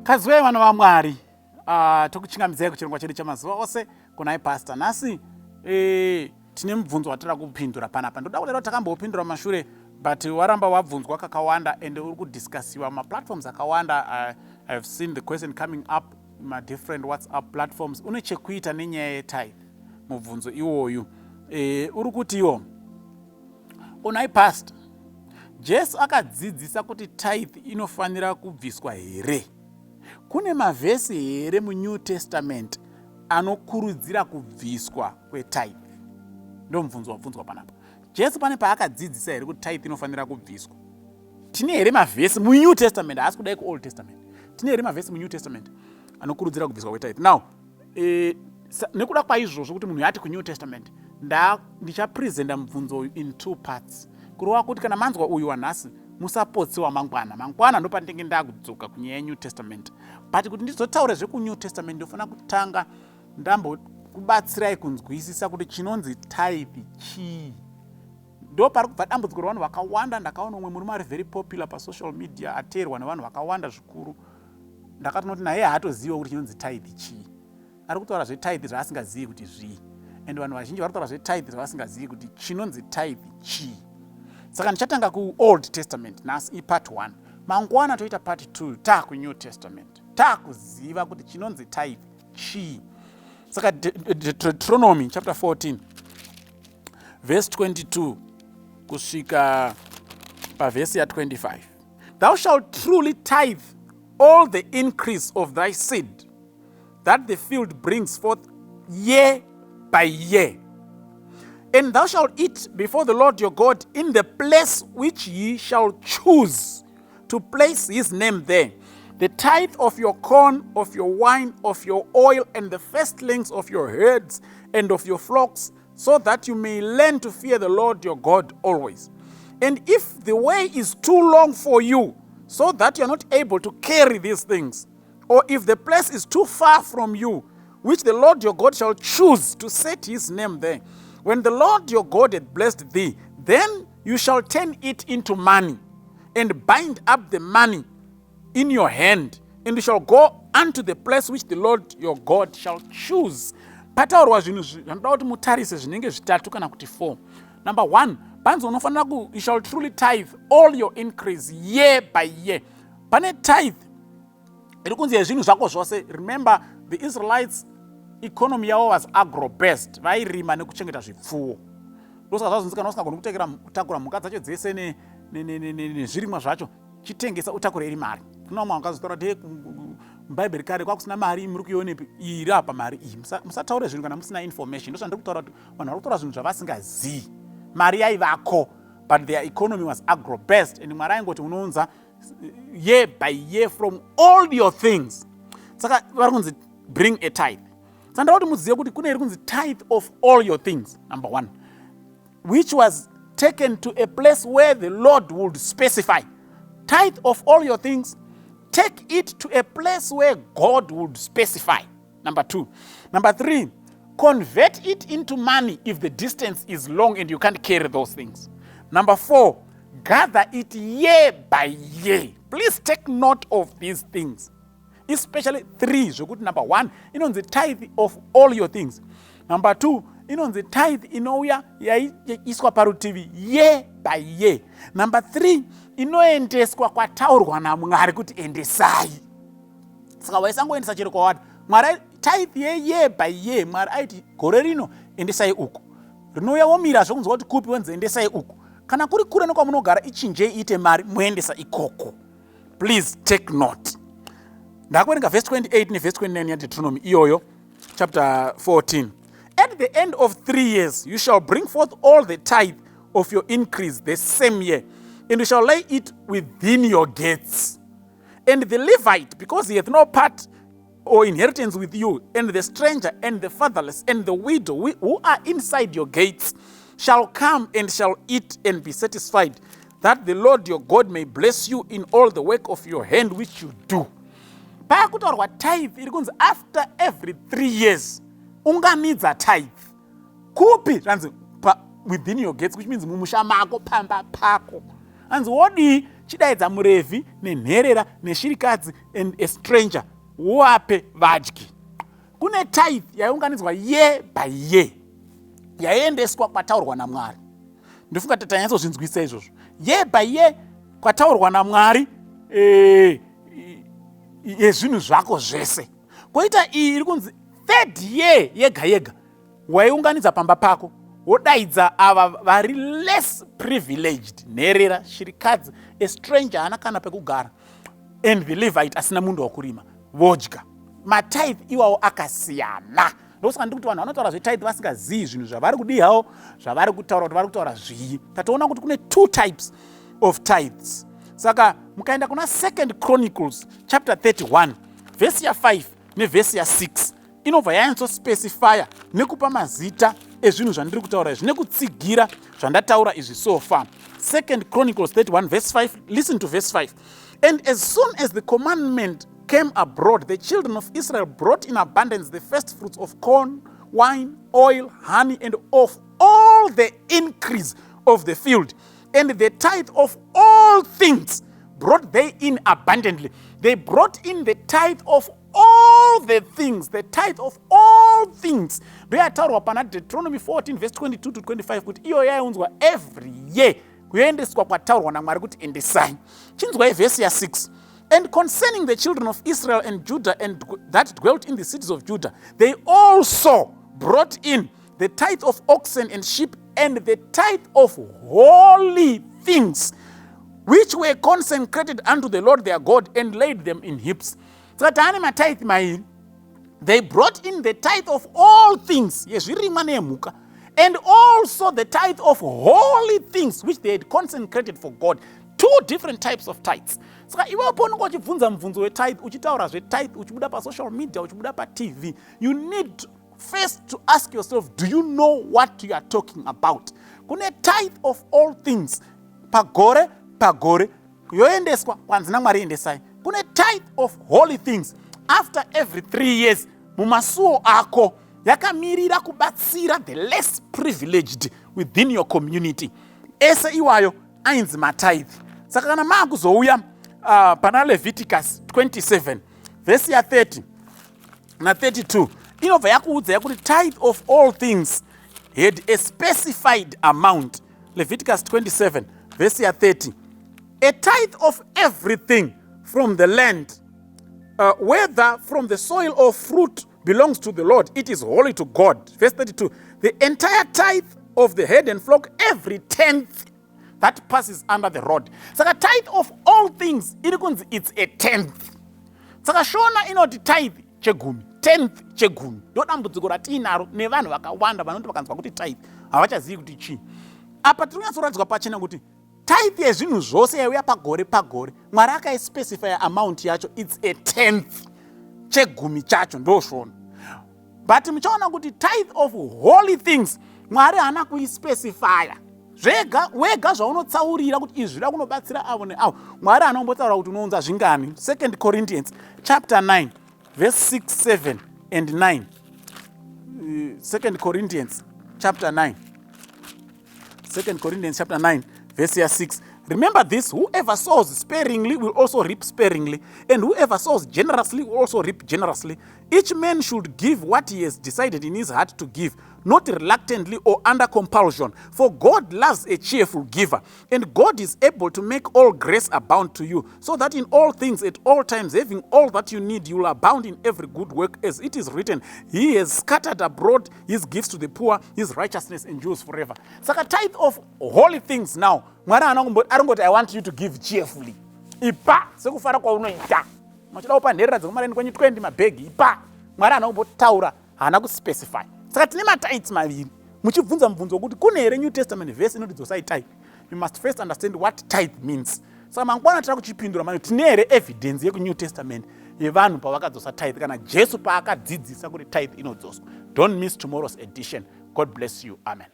Kazwe vana vaMwari, tokuchingamidzai kuchirongwa chedu chamazuva ose kunai pastor. Nhasi tine mubvunzo watira kupindura panapa. Ndoda kulero takambopindura mashure, but waramba wabvunzwa kakawanda and uri kudiscussiwa maplatforms akawanda. I've seen the question coming up ma different WhatsApp platforms. Une chekuita nenyaya yetithe mubvunzo iwoyu. Uri kutiwo unai pastor, Jesu akadzidzisa kuti tithe inofanira kubviswa here. Kune mavhesi here muNew Testament anokurudzira kubviswa kwetithe. Ndo mubvunzo wabvunzwa panapa. Jesu pane paakadzidzisa here kuti tithe inofanira kubviswa. Tine here mavhesi muNew Testament, haasi kudai kuOld Testament. Tine here mavhesi muNew Testament anokurudzira kubviswa kwetithe. Now, nekuda kwaizvozvo kuti munhu yati kuNew Testament, ndichapresenta mubvunzo in two parts. Kurova kuti kana manzwa uyu wanhasi musapotsiwa mangwana. Mangwana ndo pandenge ndakudzoka kunyaya yeNew Testament. But kuti ndizotaura zvekuNew Testament ndofana kutanga ndambokubatsirai kunzwisisa kuti chinonzi tithe chii. Ndo pari kubva dambudziko ravanhu vakawanda. Ndakaona umwe murume ari very popular pasocial media ateerwa nevanhu vakawanda zvikuru. Ndakati noti naye haatoziva kuti chinonzi tithe chii. Ari kutaura zvetithe zvaasingazivi kuti zvii. And vanhu vazhinji vari kutaura zvetithe zvavasingazivi kuti chinonzi tithe chii. Saka ndichatanga kuOld Testament, nhasi ipart 1. Mangwana toita part 2, takuNew Testament. Takuziva kuti chinonzi tithe chii. Saka Deuteronomy chapter 14, verse 22 kusvika pavhesi ya25. Thou shalt truly tithe all the increase of thy seed that the field brings forth year by year. And thou shalt eat before the Lord your God in the place which ye shall choose to place his name there. The tithe of your corn, of your wine, of your oil, and the firstlings of your herds and of your flocks, so that you may learn to fear the Lord your God always. And if the way is too long for you, so that you are not able to carry these things, or if the place is too far from you, which the Lord your God shall choose to set his name there, when the Lord your God hath blessed thee, then you shall turn it into money, and bind up the money in your hand, and you shall go unto the place which the Lord your God shall choose. Pataurwa zvinhu zvinoda kuti mutarise zvinenge zvitatu kana kuti 4. Number 1, panzi unofanira you shall truly tithe all your increase year by year. Pane tithe iri kunzi yezvinhu zvako zvose. Remember, the Israelites economy yavo was agro-based. Vairima nekuchengeta zvipfuwo. Ndosaka zvazvinzikana usingagoni kutakura mhuka dzacho dzese nezvirimwa zvacho chitengesa utakure iri mari. Kuna umwe akazotaura kuti mubhaibheri kare kwakusina mari muri kuionepi iri apa mari iyi. Musataure zvinhu kana musina information. Ndosaka ndiri kutaura kuti vanhu vari kutaura zvinhu zvavasingazivi. Mari yaivako, but their economy was agro-based. And Mwari aingoti unounza year by year from all your things. Saka vari kunzi bring a tithe. Saka ndava kuti muzive kuti kune iri kunzi tithe of all your things. Number 1, which was taken to a place where the Lord would specify. Tithe of all your things, take it to a place where God would specify. Number 2. Number 3, convert it into money if the distance is long and you can't carry those things. Number 4, gather it year by year. Please take note of these things. Especially 3, zvokuti number 1, inonzi tithe of all your things. Number 2, inonzi tithe inouya yaiswa parutivi year by year. Number 3, inoendeswa kwataurwa naMwari kuti endesai. Saka waisangoendesa chero kwawada. Mwari tithe year by year, Mwari aiti gore rino endesai uku. Rinouya womira zvokunzwa kuti kupi wenzi endesai uku. Kana kuri kure nekwamunogara ichinjei iite mari muendesa ikoko. Please take note. Ndakuverenga verse 28 neverse 29 yaDeuteronomy iyoyo chapter 14. At the end of 3 years you shall bring forth all the tithe of your increase the same year, and you shall lay it within your gates. And the Levite, because he hath no part or inheritance with you, and the stranger and the fatherless and the widow who are inside your gates, shall come and shall eat and be satisfied, that the Lord your God may bless you in all the work of your hand which you do. Pakutaurwa tithe iri kunzi after every 3 years unganidza tithe. Kupi? Ranzi within your gates, which means mumusha mako, pamba pako. Anzi wodi chidaidza murevhi nenherera neshirikadzi and a stranger, uvape vadyi. Kune tithe yaiunganidzwa year by year, yaiendeswa kwataurwa naMwari. Ndofunga kuti tanyatsozinzwisa izvozvo. Year by year kwataurwa naMwari yezvinhu zvako zvese. Koita iyi iri kunzi third year yega yega, waiunganidza pamba pako, wodaidza ava vari less privileged, nherera, shirikadzi, a stranger hana kana pekugara, and the Levite asina munhu wokurima, vodya. Matithe iwawo akasiyana. Ndosaka ndikuti vanhu vanotaura zvetithe vasingazivi zvinhu zvavari kudi havo, zvavari kutaura kuti vari kutaura zvii. Tatoona kuti kune two types of tithes. Saka mukaenda kuna 2 Chronicles chapter 31 verse ya 5 nevhesi ya 6 inobva yanyatsospetifya nekupa mazita ezvinhu zvandiri kutaura izvi nekutsigira zvandataura izvi so far. 2 Chronicles 31 verse 5, listen to verse 5. And as soon as the commandment came abroad, the children of Israel brought in abundance the first fruits of corn, wine, oil, honey, and of all the increase of the field. And the tithe of all things brought they in abundantly. They brought in the tithe of all the things, the tithe of all things. Ndoyataurwa pana Deuteronomy 14 verse 22 to 25 kuti iyo yaiunzwa every year kuendeswa kwataurwa naMwari kuti endesai. Chinzwa verse ya 6. And concerning the children of Israel and Judah and that dwelt in the cities of Judah, they also brought in the tithe of oxen and sheep and the tithe of holy things, which were consecrated unto the Lord their God, and laid them in heaps. So they brought in the tithe of all things, and also the tithe of holy things, which they had consecrated for God. Two different types of tithes. Saka iwapo unenge uchibvunza mubvunzo wetithe, uchitaura zvetithe, uchibuda pa social media, uchibuda pa TV, you need first to ask yourself, do you know what you are talking about? Kune tithe of all things, pagore, yoendeswa kwanzi naMwari endesai. Kune tithe of holy things, after every 3 years, mumasuo ako, yakamirira kubatsira the less privileged within your community. Ese iwayo ainzi matithe. Saka kana maakuzouya pana Leviticus 27 verse ya 30 na 32 inobva yakuudza yakuti tithe of all things had a specified amount. Leviticus 27 verse ya 30, a tithe of everything from the land, whether from the soil or fruit, belongs to the Lord, it is holy to God. Verse 32, the entire tithe of the head and flock, every 10th that passes under the rod. Saka tithe of all things, it's a 10th. Saka shona inoti tithe chegumi, 10th chegumi. Ndodambudziko ratinaro nevanhu vakawanda vanoti vakanzwa kuti tithe havachazivi kuti chii. Apa tirinyatsoradzwa pachena kuti tithe yezvinhu zvose yauya pagore Mwari akaispecify amount yacho, it's a 10th chegumi chacho ndoshona. But muchaona kuti tithe of holy things Mwari haana kuispecify. Wega zvaunotsaurira kuti izvi zvida kunobatsira avo neavo, Mwari anombotaura kuti unounza zvingani. 2 Corinthians chapter 9 verse 6, 7 and 9. 2 Corinthians chapter 9. 2 Corinthians chapter 9 verse 6. Remember this, whoever sows sparingly will also reap sparingly, and whoever sows generously will also reap generously. Each man should give what he has decided in his heart to give, not reluctantly or under compulsion, for God loves a cheerful giver. And God is able to make all grace abound to you, so that in all things at all times, having all that you need, you will abound in every good work, as it is written, he has scattered abroad his gifts to the poor, his righteousness endures forever. Saka tithe of holy things now, Mwari arongoti I want you to give cheerfully. Ipa sekufara kwaunoita. Machida kupa nherera dzekumaraini kwenyu 20 mabhegi ipa. Mwari anombotaura haana kuspecify. Saka tine matithes maviri. Muchibvunza mubvunzo wokuti kune here New Testament verse inotidzosai tithe, you must first understand what tithe means. Saka mangwana tira kuchipindura mani tine here evidence yeku New Testament yevanhu pavakadzosa tithe kana Jesu paakadzidzisa kuti tithe inodzoswa. Don't miss tomorrow's edition. God bless you. Amen.